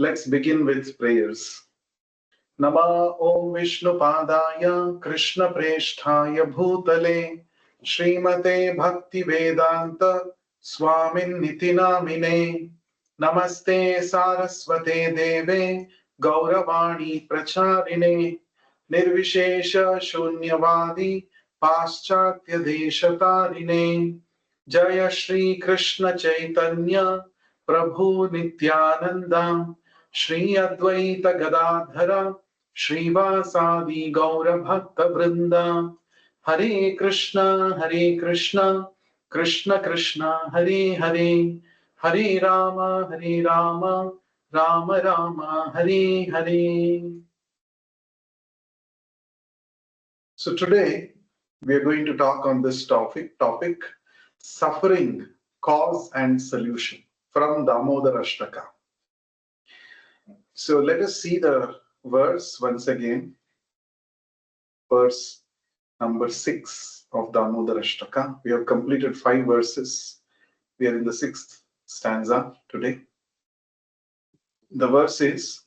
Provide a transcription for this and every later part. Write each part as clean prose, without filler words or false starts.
Let's begin with prayers. Nama Om Vishnu Padaya Krishna Presthaya Bhutale Srimate Bhakti Vedanta Swamin Nitinamine Namaste Saraswate Deve Gauravani Pracharine Nirvishesha Shunyavadi Paschatya Deshatarine Jaya Shri Krishna Chaitanya Prabhu Nityananda Shri Advaita Gadadhara Srivasadi Gaura Bhakta Vrinda Hare Krishna, Krishna Krishna, Hare Hare, Hare Rama, Rama Rama, Hare Hare. So today we are going to talk on this topic, suffering, cause and solution from Damodara Ashtaka. So let us see the verse once again. Verse number 6 of Damodara Ashtaka. We have completed 5 verses. We are in the 6th stanza today. The verse is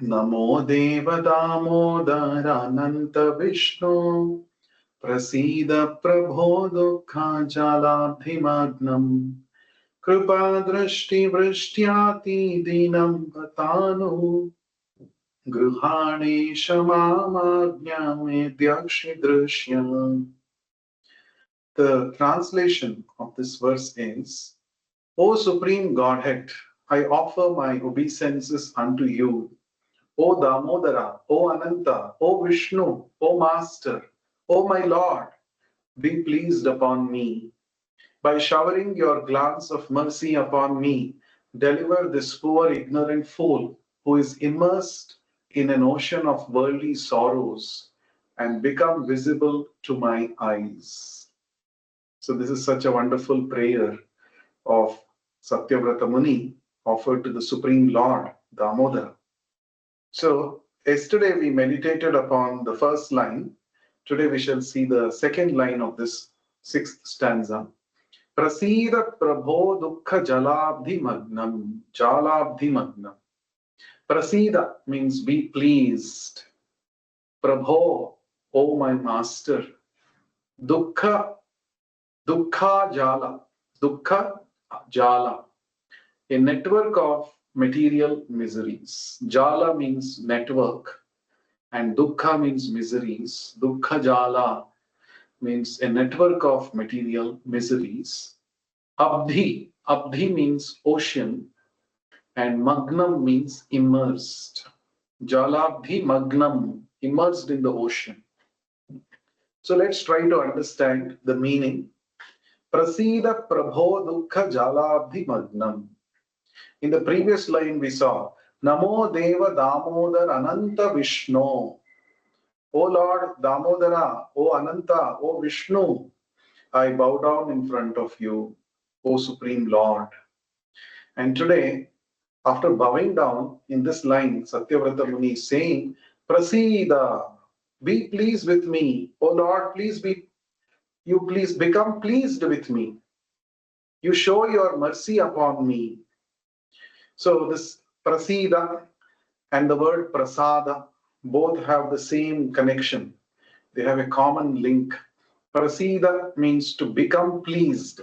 Namo Deva Damodara Ananta Vishnu Prasida Prabho Dukha Jalabhimagnam Kripa Drashti Vrishtyati Dinam Vatanu Gruhane Shamamagnyam Edyakshidrishyam. The translation of this verse is, O Supreme Godhead, I offer my obeisances unto you. O Damodara, O Ananta, O Vishnu, O Master, O my Lord, be pleased upon me. By showering your glance of mercy upon me, deliver this poor ignorant fool who is immersed in an ocean of worldly sorrows and become visible to my eyes. So this is such a wonderful prayer of Satyavrata Muni offered to the Supreme Lord, Damodara. So yesterday we meditated upon the first line. Today we shall see the second line of this 6th stanza. Prasida Prabho Dukkha Jalabdhi Magnam. Jalabdhi Magnam. Prasida means be pleased. Prabho, O my master. Dukkha Jala. Dukkha Jala. A network of material miseries. Jala means network and Dukkha means miseries. Dukkha Jala means a network of material miseries. Abdhi means ocean and Magnam means immersed. Jalabdhi Magnam, immersed in the ocean. So let's try to understand the meaning. Prasida Prabho Dukkha Jalabdhi Magnam. In the previous line we saw, Namo Deva Damodar Ananta Vishnu. O Lord Damodara, O Ananta, O Vishnu, I bow down in front of you, O Supreme Lord. And today, after bowing down in this line, Satyavrata Muni is saying, Prasida, be pleased with me. O Lord, please become pleased with me. You show your mercy upon me. So this Prasida and the word Prasada both have the same connection. They have a common link. Prasida means to become pleased.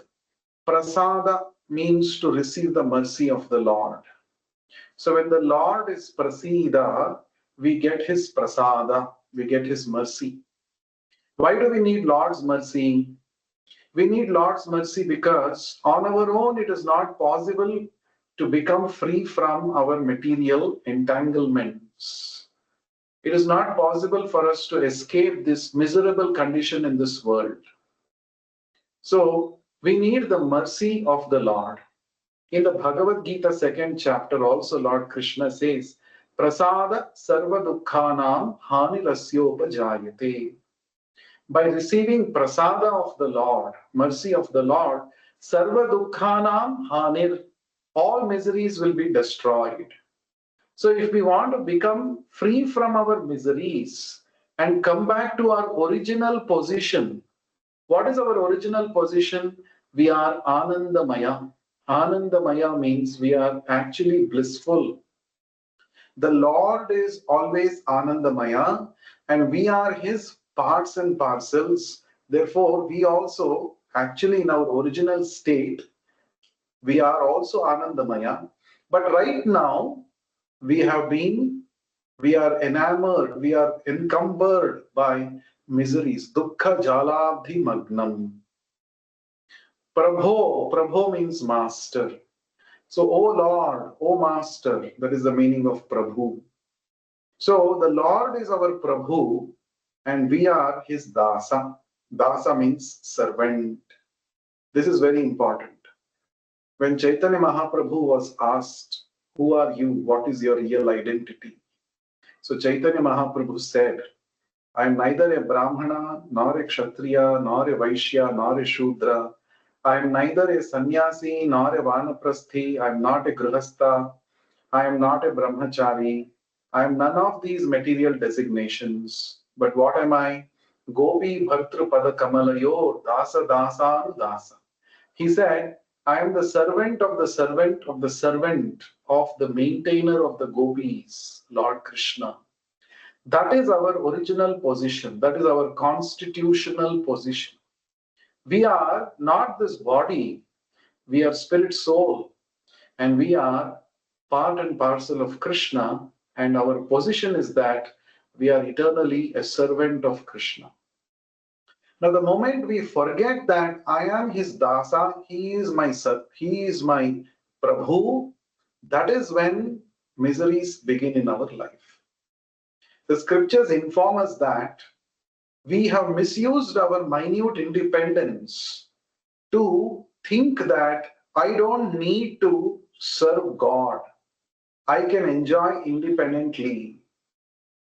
Prasada means to receive the mercy of the Lord. So when the Lord is Prasida, we get his Prasada, we get his mercy. Why do we need Lord's mercy? We need Lord's mercy because on our own it is not possible to become free from our material entanglements. It is not possible for us to escape this miserable condition in this world. So we need the mercy of the Lord. In the Bhagavad Gita 2nd chapter also Lord Krishna says, Prasada sarva dukkhanam hanirasyopa. By receiving prasada of the Lord, mercy of the Lord, sarva dukkhanam hanir, all miseries will be destroyed. So if we want to become free from our miseries and come back to our original position, what is our original position? We are Anandamaya. Anandamaya means we are actually blissful. The Lord is always Anandamaya, and we are His parts and parcels. Therefore, we also, actually, in our original state, we are also Anandamaya. But right now, we have been, we are enamored, we are encumbered by miseries. Dukkha jalabdhi magnam. Prabho means master. So, O Lord, O Master, that is the meaning of Prabhu. So, the Lord is our Prabhu and we are his Dasa. Dasa means servant. This is very important. When Chaitanya Mahaprabhu was asked, who are you? What is your real identity? So, Chaitanya Mahaprabhu said, I am neither a Brahmana, nor a Kshatriya, nor a Vaishya, nor a Shudra. I am neither a sannyasi nor a vanaprasthi. I am not a grihastha. I am not a brahmachari. I am none of these material designations. But what am I? Gopi Bhartru Pada Kamalayo Dasa Dasa Dasa. He said, I am the servant of the servant of the servant of the maintainer of the gopis, Lord Krishna. That is our original position. That is our constitutional position. We are not this body. We are spirit soul. And we are part and parcel of Krishna. And our position is that we are eternally a servant of Krishna. Now, the moment we forget that I am his dasa, he is my Prabhu, that is when miseries begin in our life. The scriptures inform us that we have misused our minute independence to think that I don't need to serve God. I can enjoy independently.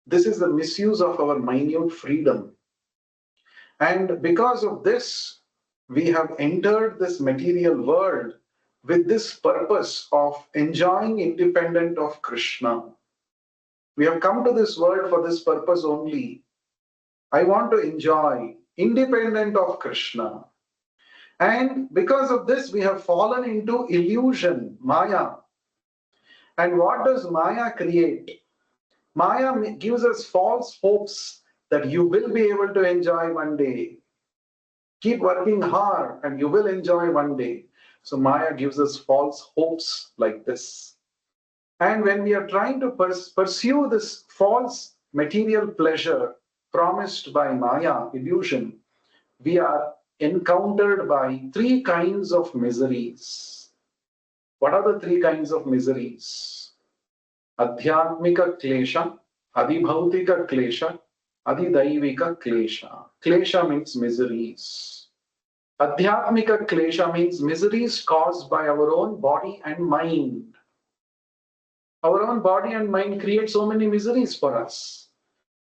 This is the misuse of our minute freedom. And because of this, we have entered this material world with this purpose of enjoying independent of Krishna. We have come to this world for this purpose only. I want to enjoy independent of Krishna. And because of this, we have fallen into illusion, Maya. And what does Maya create? Maya gives us false hopes that you will be able to enjoy one day. Keep working hard and you will enjoy one day. So Maya gives us false hopes like this. And when we are trying to pursue this false material pleasure promised by Maya, illusion, we are encountered by three kinds of miseries. What are the three kinds of miseries? Adhyatmika klesha, adhibhautika klesha, adhidaivika klesha. Klesha means miseries. Adhyatmika klesha means miseries caused by our own body and mind. Our own body and mind create so many miseries for us.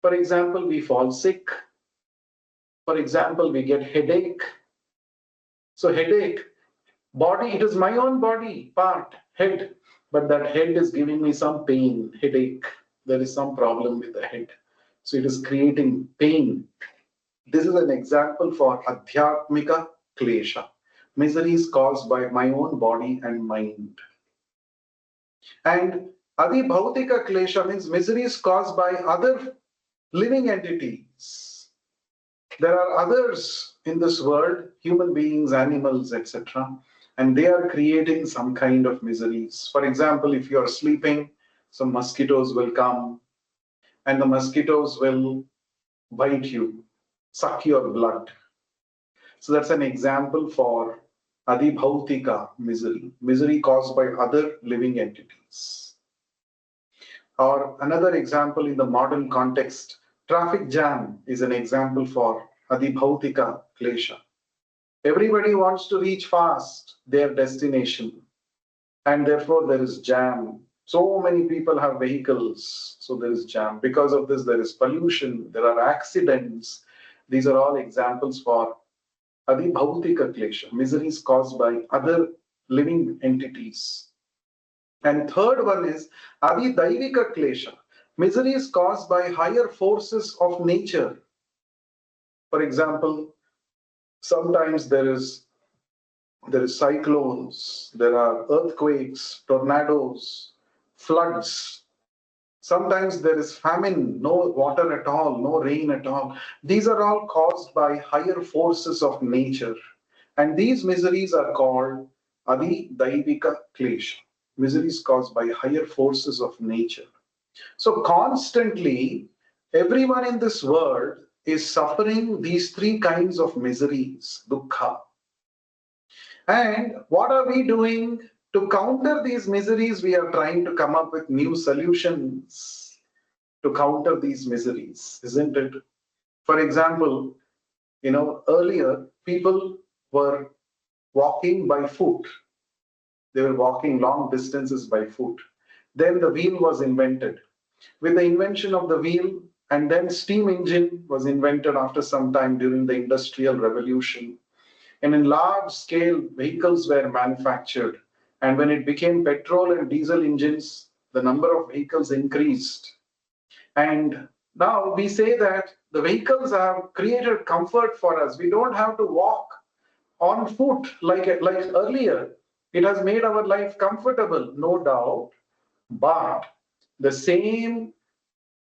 For example, we fall sick. For example, we get headache. So headache, body, it is my own body part, head, but that head is giving me some pain, headache. There is some problem with the head. So it is creating pain. This is an example for adhyatmika klesha, miseries caused by my own body and mind. And adhibhautika klesha means miseries caused by other living entities. There are others in this world, human beings, animals, etc., and they are creating some kind of miseries. For example, if you are sleeping, some mosquitoes will come and the mosquitoes will bite you, suck your blood. So that's an example for adhibhautika misery, misery caused by other living entities. Or another example in the modern context, traffic jam is an example for adhibhautika klesha. Everybody wants to reach fast their destination, and therefore there is jam. So many people have vehicles, so there is jam. Because of this, there is pollution, there are accidents. These are all examples for adhibhautika klesha, miseries caused by other living entities. And third one is adhidaivika klesha, miseries caused by higher forces of nature. For example, sometimes there is cyclones, there are earthquakes, tornadoes, floods. Sometimes there is famine, no water at all, no rain at all. These are all caused by higher forces of nature. And these miseries are called Adi Daivika Klesha, miseries caused by higher forces of nature. So constantly, everyone in this world is suffering these three kinds of miseries, dukkha. And what are we doing? To counter these miseries, we are trying to come up with new solutions to counter these miseries, isn't it? For example, earlier people were walking by foot. They were walking long distances by foot. Then the wheel was invented. With the invention of the wheel, and then steam engine was invented after some time during the Industrial Revolution. And in large scale, vehicles were manufactured. And when it became petrol and diesel engines, the number of vehicles increased. And now we say that the vehicles have created comfort for us. We don't have to walk on foot like earlier. It has made our life comfortable, no doubt. But the same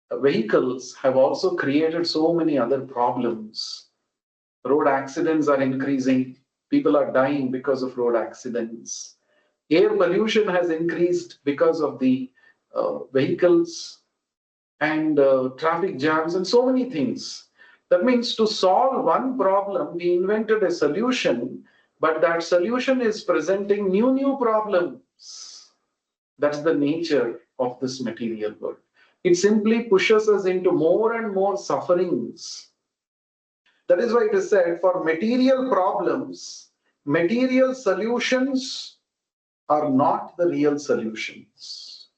vehicles have also created so many other problems. Road accidents are increasing. People are dying because of road accidents. Air pollution has increased because of the vehicles and traffic jams and so many things. That means to solve one problem, we invented a solution, but that solution is presenting new problems. That's the nature of this material world. It simply pushes us into more and more sufferings. That is why it is said for material problems, material solutions are not the real solutions.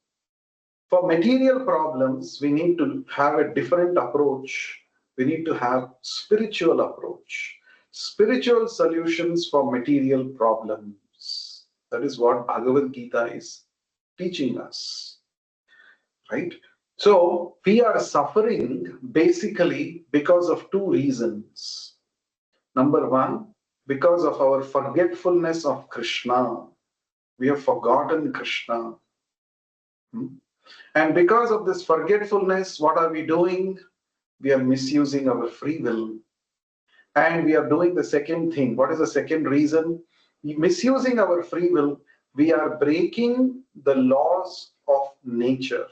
For material problems, we need to have a different approach. We need to have spiritual approach, spiritual solutions for material problems. That is what Bhagavad Gita is teaching us, right? So we are suffering basically because of two reasons. Number one, because of our forgetfulness of Krishna. We have forgotten Krishna. Hmm? And because of this forgetfulness, what are we doing? We are misusing our free will. And we are doing the second thing. What is the second reason? Misusing our free will, we are breaking the laws of nature.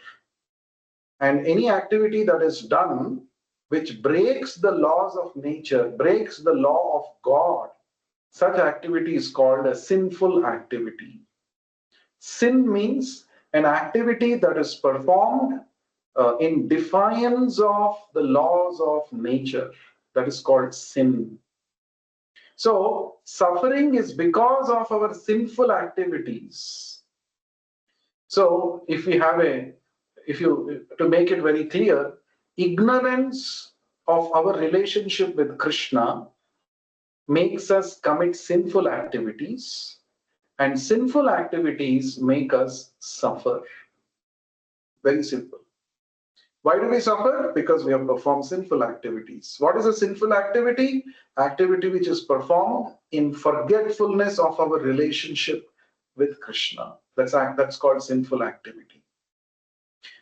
And any activity that is done which breaks the laws of nature, breaks the law of God, such activity is called a sinful activity. Sin means an activity that is performed in defiance of the laws of nature. That is called sin. So, suffering is because of our sinful activities. So, if you, to make it very clear, ignorance of our relationship with Krishna makes us commit sinful activities, and sinful activities make us suffer. Very simple. Why do we suffer? Because we have performed sinful activities. What is a sinful activity? Activity which is performed in forgetfulness of our relationship with Krishna. That's called sinful activity.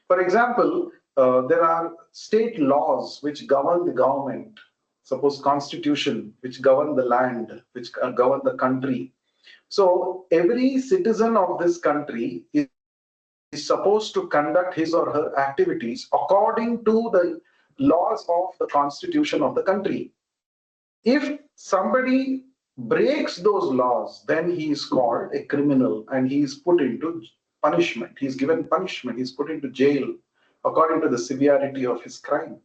For example, there are state laws which govern the government. Suppose constitution, which govern the land, which govern the country. So every citizen of this country is supposed to conduct his or her activities according to the laws of the constitution of the country. If somebody breaks those laws, then he is called a criminal and he is put into punishment. He is given punishment. He is put into jail according to the severity of his crime.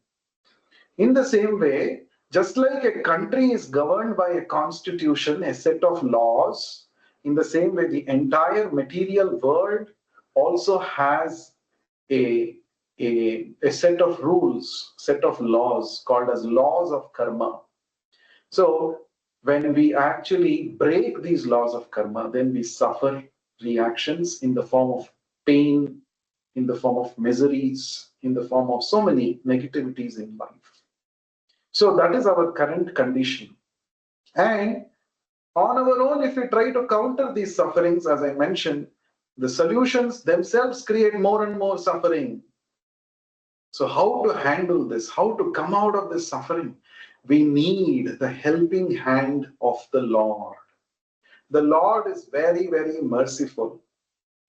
In the same way, just like a country is governed by a constitution, a set of laws, in the same way, the entire material world also has a set of rules, set of laws called as laws of karma. So when we actually break these laws of karma, then we suffer reactions in the form of pain, in the form of miseries, in the form of so many negativities in life. So that is our current condition. And on our own, if we try to counter these sufferings, as I mentioned, the solutions themselves create more and more suffering. So how to handle this, how to come out of this suffering? We need the helping hand of the Lord. The Lord is very, very merciful.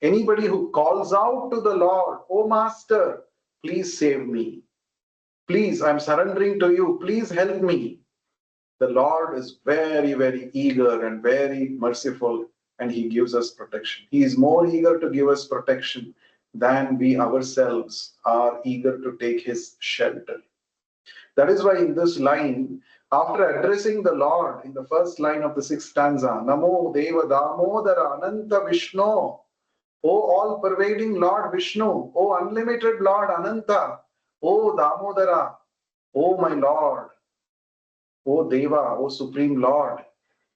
Anybody who calls out to the Lord, "Oh Master, please save me. Please, I'm surrendering to you. Please help me." The Lord is very, very eager and very merciful, and He gives us protection. He is more eager to give us protection than we ourselves are eager to take His shelter. That is why in this line, after addressing the Lord in the first line of the sixth stanza, Namo Deva Damodara Ananta Vishnu, O all pervading Lord Vishnu, O unlimited Lord Ananta, O Damodara, O my Lord, O Deva, O Supreme Lord,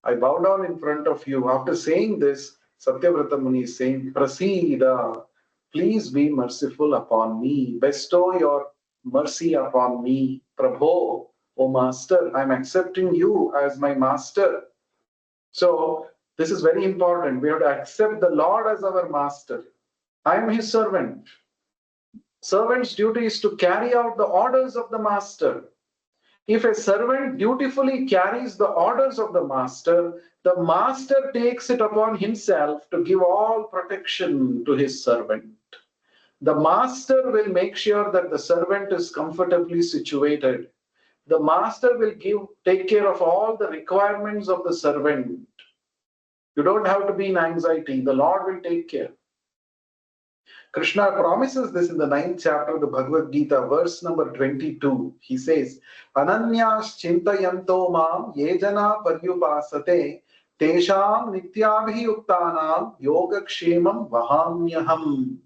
I bow down in front of you. After saying this, Satyavrata Muni is saying, Prasida, please be merciful upon me. Bestow your mercy upon me. Prabho, O Master, I'm accepting you as my Master. So, this is very important. We have to accept the Lord as our Master. I am His servant. Servant's duty is to carry out the orders of the Master. If a servant dutifully carries the orders of the master takes it upon himself to give all protection to his servant. The master will make sure that the servant is comfortably situated. The master will take care of all the requirements of the servant. You don't have to be in anxiety. The Lord will take care. Krishna promises this in the 9th chapter of the Bhagavad Gita, verse number 22. He says, Ananyas chintayanto mam yejana paryupasate tesham nityabhiyuktanam yogakshemam vahamyaham.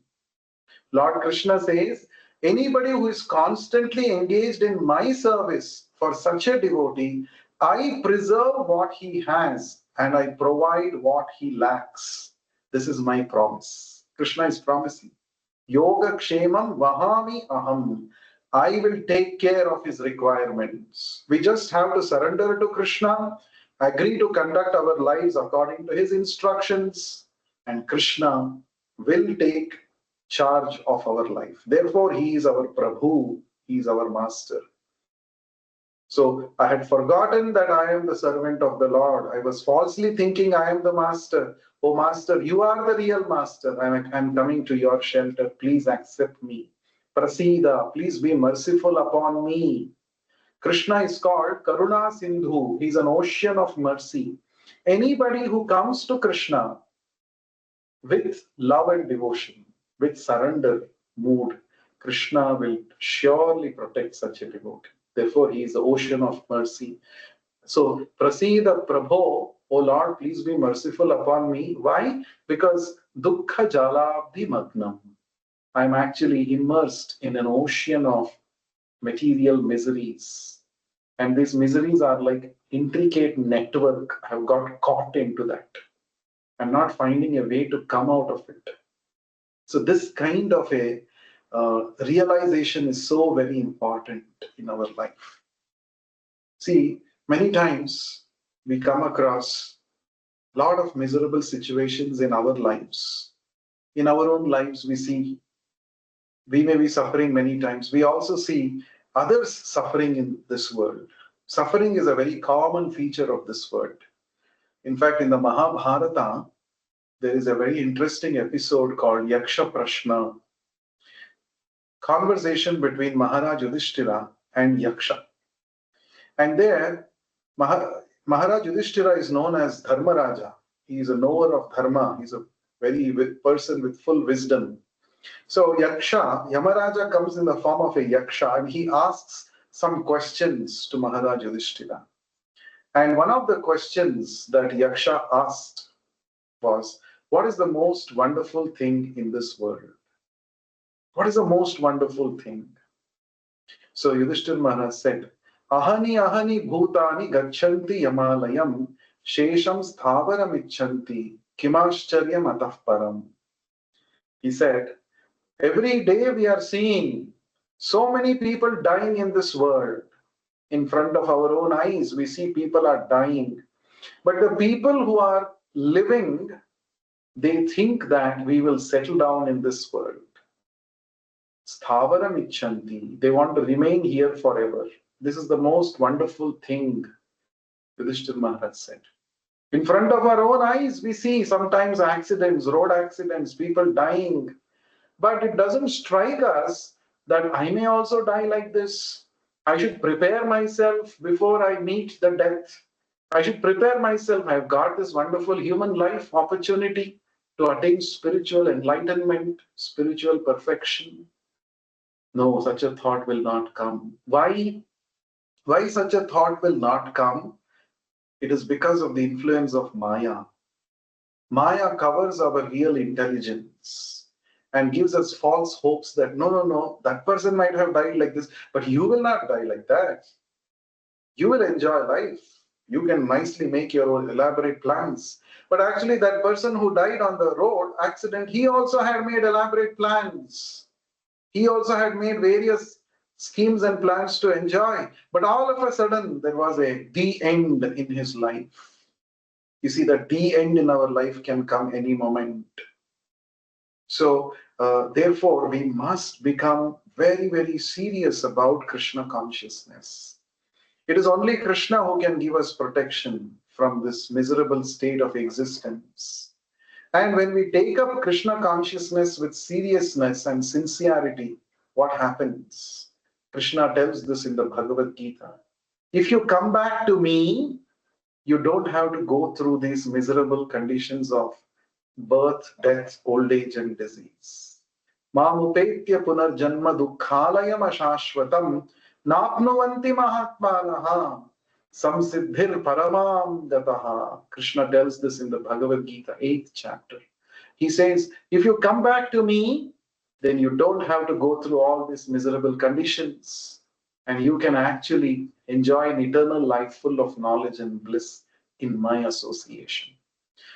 Lord Krishna says, anybody who is constantly engaged in my service for such a devotee, I preserve what he has and I provide what he lacks. This is my promise. Krishna is promising. Yoga Kshemam Vahami Aham. I will take care of his requirements. We just have to surrender to Krishna, agree to conduct our lives according to his instructions, and Krishna will take charge of our life. Therefore, he is our Prabhu, he is our master. So I had forgotten that I am the servant of the Lord. I was falsely thinking I am the master. Oh, master, you are the real master. I'm coming to your shelter. Please accept me. Prasida, please be merciful upon me. Krishna is called Karuna Sindhu. He's an ocean of mercy. Anybody who comes to Krishna with love and devotion, with surrender mood, Krishna will surely protect such a devotee. Therefore, he is the ocean of mercy. So, Prasida Prabho, O Lord, please be merciful upon me. Why? Because Dukkha Jalabdi Magnam. I'm actually immersed in an ocean of material miseries. And these miseries are like intricate network. I've got caught into that. I'm not finding a way to come out of it. So this kind of a realization is so very important in our life. See, many times we come across a lot of miserable situations in our lives. In our own lives, we may be suffering many times. We also see others suffering in this world. Suffering is a very common feature of this world. In fact, in the Mahabharata, there is a very interesting episode called Yaksha Prashna, conversation between Maharaj Yudhishthira and Yaksha. And there, Maharaj Yudhishthira is known as Dharmaraja. He is a knower of dharma. He's a very person with full wisdom. So Yaksha, Yamaraja comes in the form of a Yaksha and he asks some questions to Maharaj Yudhishthira. And one of the questions that Yaksha asked was, what is the most wonderful thing in this world? What is the most wonderful thing? So Yudhishthira Maharaj said, Ahani ahani bhutani gachanti yamalayam shesham sthavaram icchanti kimascharya atah param. He said, every day we are seeing so many people dying in this world. In front of our own eyes, we see people are dying. But the people who are living, they think that we will settle down in this world. Sthavaram ichanti. They want to remain here forever. This is the most wonderful thing Yudhishthira Maharaj said. In front of our own eyes, we see sometimes accidents, road accidents, people dying. But it doesn't strike us that I may also die like this. I should prepare myself before I meet the death. I should prepare myself. I've got this wonderful human life opportunity to attain spiritual enlightenment, spiritual perfection. No, such a thought will not come. Why? Why such a thought will not come? It is because of the influence of Maya. Maya covers our real intelligence and gives us false hopes that no, that person might have died like this, but you will not die like that. You will enjoy life. You can nicely make your own elaborate plans. But actually, that person who died on the road accident, he also had made elaborate plans. He also had made various schemes and plans to enjoy. But all of a sudden, there was the end in his life. You see, that the end in our life can come any moment. So, therefore, we must become very, very serious about Krishna consciousness. It is only Krishna who can give us protection from this miserable state of existence. And when we take up Krishna consciousness with seriousness and sincerity, what happens? Krishna tells this in the Bhagavad Gita. If you come back to me, you don't have to go through these miserable conditions of birth, death, old age, and disease. Mamupetya punarjanma dukkhalayam ashashvatam napnuvanti mahatmanaha samsiddhir paramam gataha. Krishna tells this in the Bhagavad Gita, 8th chapter. He says, if you come back to me, then you don't have to go through all these miserable conditions, and you can actually enjoy an eternal life full of knowledge and bliss in my association.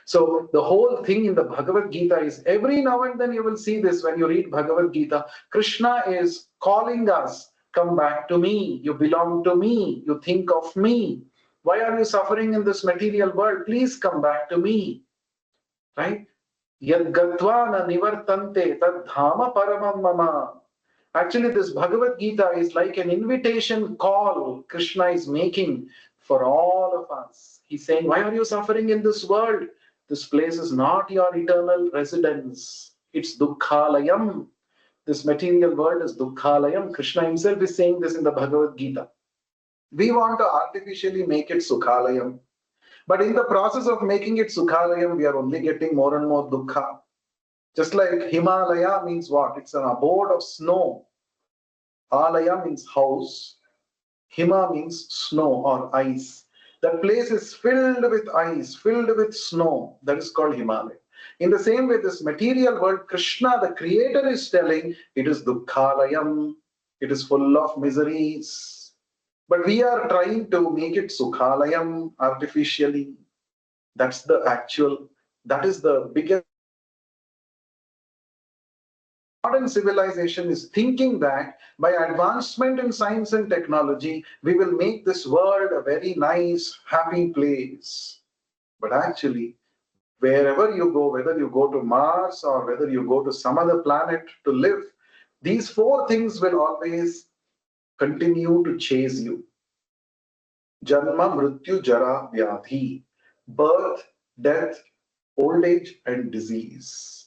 So the whole thing in the Bhagavad Gita is, every now and then you will see this when you read Bhagavad Gita, Krishna is calling us, come back to me, you belong to me, you think of me. Why are you suffering in this material world? Please come back to me. Right? Yad gatva na nivartante tad dhama paramam mama. Actually, this Bhagavad Gita is like an invitation call Krishna is making for all of us. He's saying, why are you suffering in this world? This place is not your eternal residence. It's dukkhalayam. This material world is dukkhalayam. Krishna himself is saying this in the Bhagavad Gita. We want to artificially make it sukhalayam. But in the process of making it sukhalayam, we are only getting more and more dukkha. Just like Himalaya means what? It's an abode of snow. Alaya means house. Hima means snow or ice. That place is filled with ice, filled with snow. That is called Himalaya. In the same way, this material world, Krishna, the creator, is telling it is dukkhalayam. It is full of miseries. But we are trying to make it sukhalayam artificially. That is the biggest. Modern civilization is thinking that by advancement in science and technology, we will make this world a very nice, happy place. But actually, wherever you go, whether you go to Mars or whether you go to some other planet to live, these four things will always continue to chase you. Janma, Mrityu, Jara, Vyadhi. Birth, death, old age, and disease.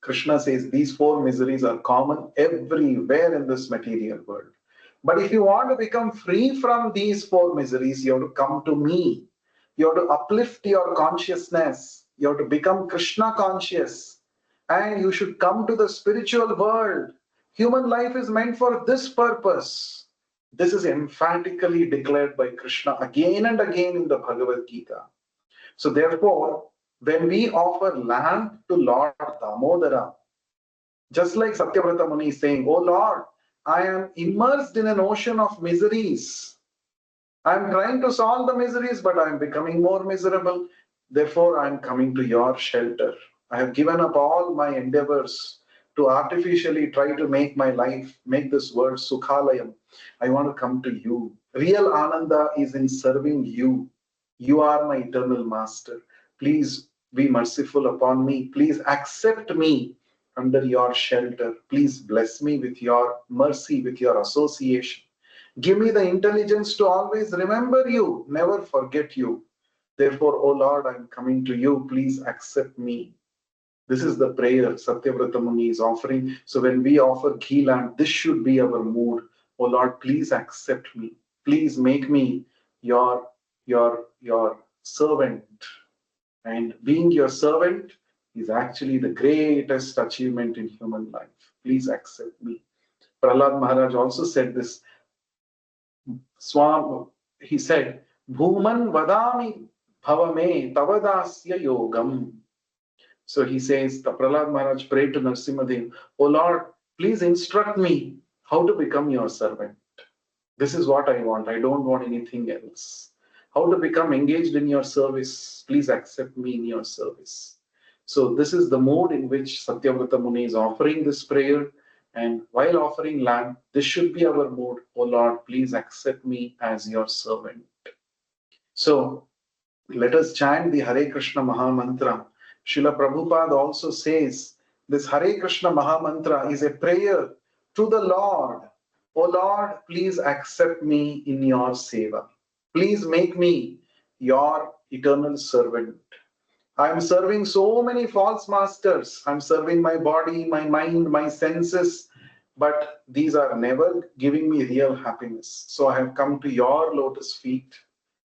Krishna says these four miseries are common everywhere in this material world. But if you want to become free from these four miseries, you have to come to me. You have to uplift your consciousness. You have to become Krishna conscious. And you should come to the spiritual world. Human life is meant for this purpose. This is emphatically declared by Krishna again and again in the Bhagavad Gita. So therefore, when we offer lamp to Lord Damodara, just like Satyavrata Muni is saying, oh Lord, I am immersed in an ocean of miseries. I am trying to solve the miseries, but I am becoming more miserable. Therefore, I am coming to your shelter. I have given up all my endeavors to artificially try to make my life, make this world Sukhalayam. I want to come to you. Real Ananda is in serving you. You are my eternal master. Please be merciful upon me. Please accept me under your shelter. Please bless me with your mercy, with your association. Give me the intelligence to always remember you, never forget you. Therefore, O Lord, I'm coming to you. Please accept me. This is the prayer Satyavrata Muni is offering. So when we offer ghee lamp, this should be our mood. Oh Lord, please accept me. Please make me your servant. And being your servant is actually the greatest achievement in human life. Please accept me. Prahlad Maharaj also said this. Swam, he said, Bhuman vadami bhavame tavadasya yogam. So he says, the Prahlad Maharaj prayed to Narsimhadev, O Lord, please instruct me how to become your servant. This is what I want. I don't want anything else. How to become engaged in your service. Please accept me in your service. So this is the mode in which Satyavrata Muni is offering this prayer. And while offering lamp, this should be our mode. O Lord, please accept me as your servant. So let us chant the Hare Krishna Maha Mantra. Srila Prabhupada also says this Hare Krishna Maha Mantra is a prayer to the Lord. O Lord, please accept me in your seva. Please make me your eternal servant. I am serving so many false masters. I'm serving my body, my mind, my senses, but these are never giving me real happiness. So I have come to your lotus feet.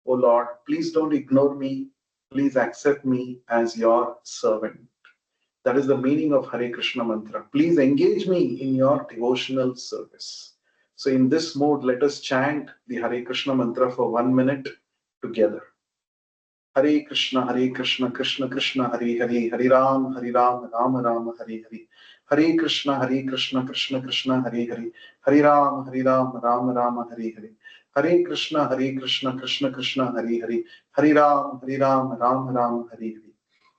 O Lord, please don't ignore me. Please accept me as your servant. That is the meaning of Hare Krishna mantra. Please engage me in your devotional service. So, in this mode, let us chant the Hare Krishna mantra for 1 minute together. Hare Krishna, Hare Krishna, Krishna Krishna, Hare Hare, Hare Ram, Ram Ram, Hare Hare. Hare Krishna, Hare Krishna, Krishna Krishna, Hare Hare, Hare Ram, Ram Hare Hare. Hare Krishna, Hare Krishna, Krishna Krishna, Hare Hare, Hare Ram, Ram Hare Hare.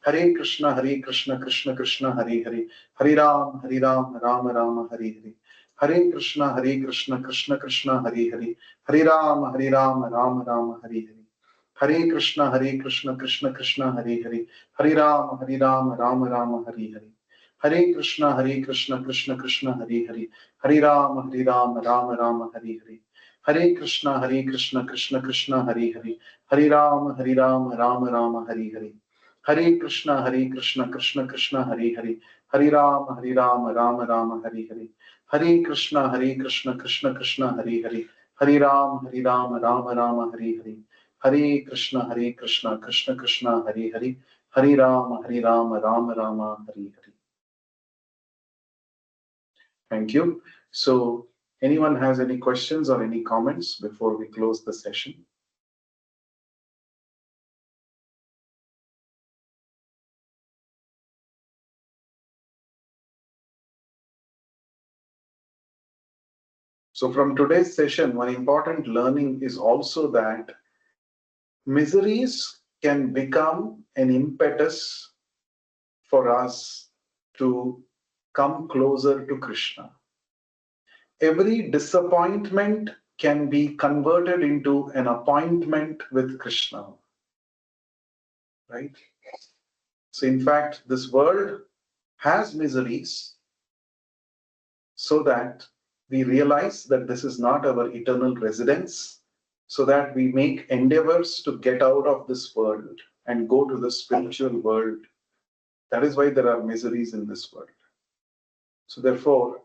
Hare Krishna, Hare Krishna, Krishna Krishna, Hare Hare, Hare Ram, Ram Hare Hare. Hare Krishna, Hare Krishna, Krishna Krishna, Hare Hare, Hare Ram, Ram Hare Hare. Hare Krishna, Hare Krishna, Krishna Krishna, Hare Hare, Hare Ram, Ram Hare Hare. Hare Krishna, Hare Krishna, Krishna Krishna, Hare Hare, Hare Ram, Ram Hare Hare. Hare Krishna, Hare Krishna, Krishna Krishna, Hare Hare, Hare Ram, Ram Hare Hare. Hare Krishna, Hare Krishna, Krishna Krishna, Hare Hare, Hare Ram, Ram Hare Hare. Hare Krishna, Hare Krishna, Krishna Krishna, Hare Hare, Hare Ram, Ram Hare Hare. Hare Krishna, Hare Krishna, Krishna Krishna, Hare Hare, Hare Ram, Ram Hare Hare. Thank you. So, anyone has any questions or any comments before we close the session? So, from today's session, one important learning is also that miseries can become an impetus for us to come closer to Krishna. Every disappointment can be converted into an appointment with Krishna. Right? So, in fact, this world has miseries so that we realize that this is not our eternal residence, so that we make endeavors to get out of this world and go to the spiritual world. That is why there are miseries in this world. So, therefore,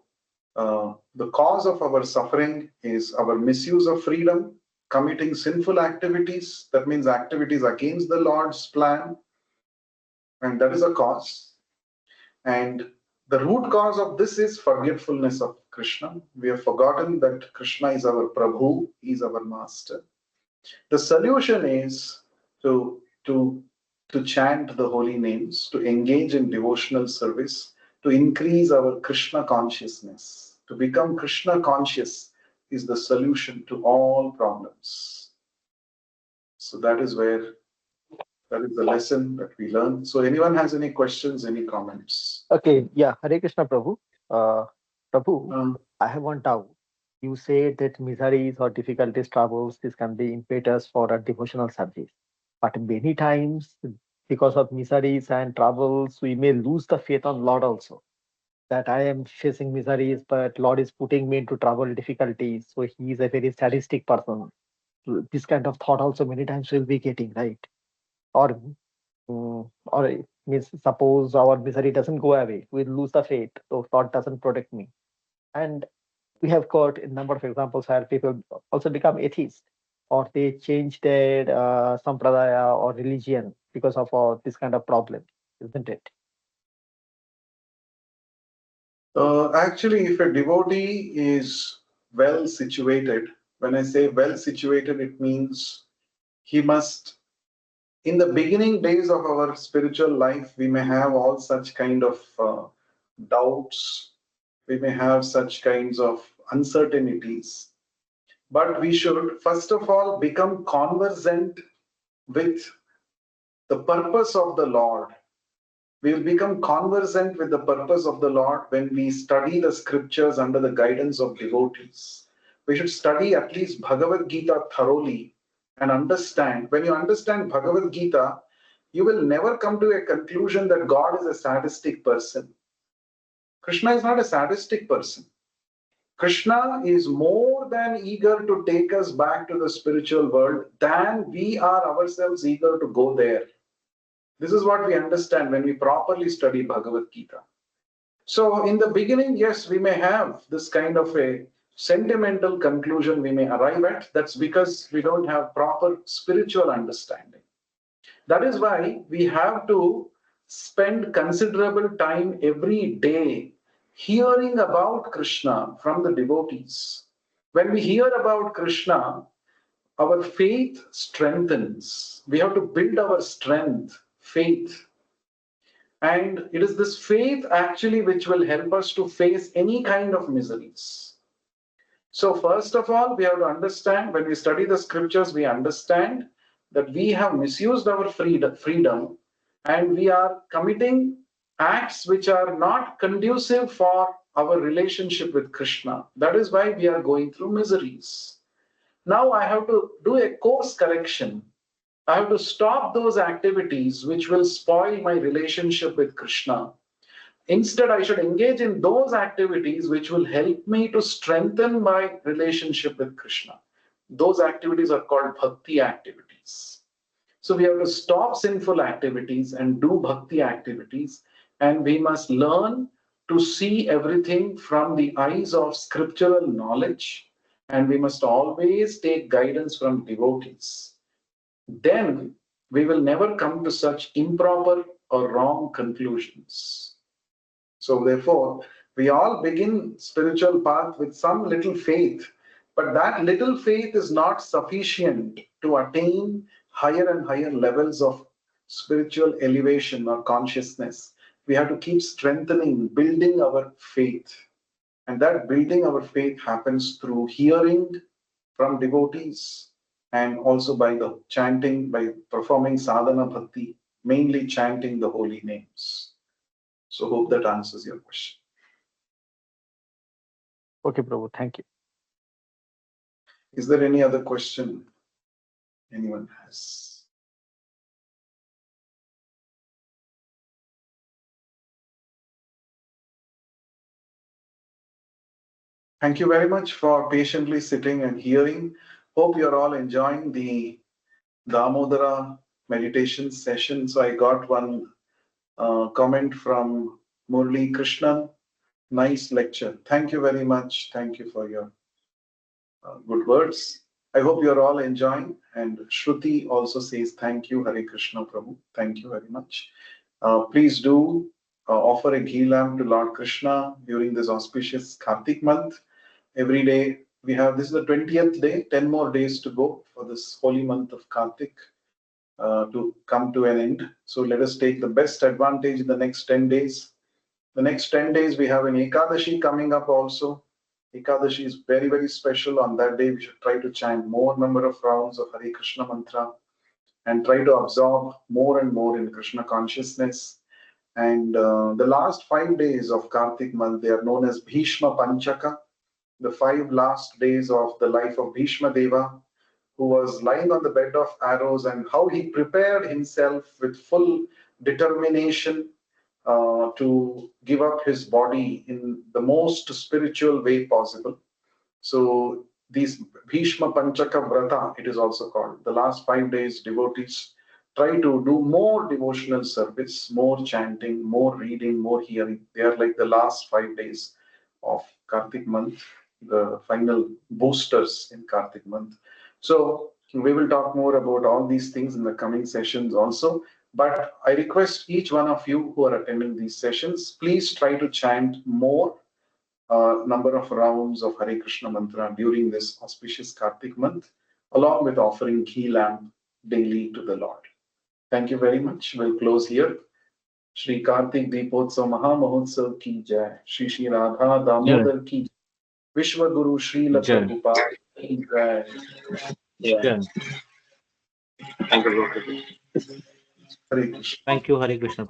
the cause of our suffering is our misuse of freedom, committing sinful activities. That means activities against the Lord's plan, and that is a cause. And the root cause of this is forgetfulness of Krishna. We have forgotten that Krishna is our Prabhu, he is our master. The solution is to chant the holy names, to engage in devotional service, to increase our Krishna consciousness. To become Krishna conscious is the solution to all problems. So that is the lesson that we learn. So anyone has any questions, any comments? Okay, yeah, Hare Krishna Prabhu. Uh, Prabhu, Um, I have one doubt. You say that miseries or difficulties, troubles, this can be impetus for a devotional service. But many times, because of miseries and troubles, we may lose the faith on Lord also. that I am facing miseries, but Lord is putting me into trouble, difficulties. So he is a very sadistic person. So this kind of thought also many times we'll be getting, right? Or or it means suppose our misery doesn't go away, we'll lose the faith. So God doesn't protect me. And we have got a number of examples where people also become atheists or they change their sampradaya or religion because of this kind of problem, isn't it? Actually, if a devotee is well situated, when I say well situated, it means he must, in the beginning days of our spiritual life, we may have all such kind of doubts, we may have such kinds of uncertainties, but we should first of all become conversant with the purpose of the Lord. We will become conversant with the purpose of the Lord when we study the scriptures under the guidance of devotees. We should study at least Bhagavad Gita thoroughly and understand. When you understand Bhagavad Gita, you will never come to a conclusion that God is a sadistic person. Krishna is not a sadistic person. Krishna is more than eager to take us back to the spiritual world than we are ourselves eager to go there. This is what we understand when we properly study Bhagavad Gita. So, in the beginning, yes, we may have this kind of a sentimental conclusion we may arrive at. That's because we don't have proper spiritual understanding. That is why we have to spend considerable time every day hearing about Krishna from the devotees. When we hear about Krishna, our faith strengthens. We have to build our strength, faith. And it is this faith actually which will help us to face any kind of miseries. So, first of all, we have to understand when we study the scriptures, we understand that we have misused our freedom and we are committing acts which are not conducive for our relationship with Krishna. That is why we are going through miseries. Now, I have to do a course correction. I have to stop those activities which will spoil my relationship with Krishna. Instead, I should engage in those activities which will help me to strengthen my relationship with Krishna. Those activities are called bhakti activities. So we have to stop sinful activities and do bhakti activities. And we must learn to see everything from the eyes of scriptural knowledge. And we must always take guidance from devotees. Then we will never come to such improper or wrong conclusions. So therefore, we all begin spiritual path with some little faith, but that little faith is not sufficient to attain higher and higher levels of spiritual elevation or consciousness. We have to keep strengthening, building our faith. And that building our faith happens through hearing from devotees and also by the chanting, by performing sadhana bhakti, mainly chanting the holy names. So hope that answers your question. Okay, Prabhu, thank you. Is there any other question anyone has? Thank you very much for patiently sitting and hearing. Hope you're all enjoying the Damodara meditation session. So I got one comment from Murli Krishnan. Nice lecture. Thank you very much. Thank you for your good words. I hope you're all enjoying. And Shruti also says, thank you, Hare Krishna Prabhu. Thank you very much. Please do offer a ghee lamp to Lord Krishna during this auspicious Kartik month. Every day we have, this is the 20th day, 10 more days to go for this holy month of Kartik to come to an end. So let us take the best advantage in the next 10 days. The next 10 days we have an Ekadashi coming up also. Ekadashi is very, very special. On that day, we should try to chant more number of rounds of Hare Krishna mantra and try to absorb more and more in Krishna consciousness. And the last 5 days of Kartik month, they are known as Bhishma Panchaka, the 5 last days of the life of Bhishma Deva, who was lying on the bed of arrows, and how he prepared himself with full determination to give up his body in the most spiritual way possible. So these Bhishma Panchaka Vrata, it is also called. The last 5 days, devotees try to do more devotional service, more chanting, more reading, more hearing. They are like the last 5 days of Kartik month, the final boosters in Kartik month. So we will talk more about all these things in the coming sessions also. But I request each one of you who are attending these sessions, please try to chant more number of rounds of Hare Krishna mantra during this auspicious Kartik month, along with offering ghee lamp daily to the Lord. Thank you very much. We'll close here. Shri Kartik Deepotsav Maha Mahotsav ki jai. Shri Shri Radha Jai. Damodar ki jai. Vishwa Guru Srila Jai. Prabhupada ki jai. Yeah. Jai. Thank you, Lord. Hare Krishna. Thank you, Hare Krishna.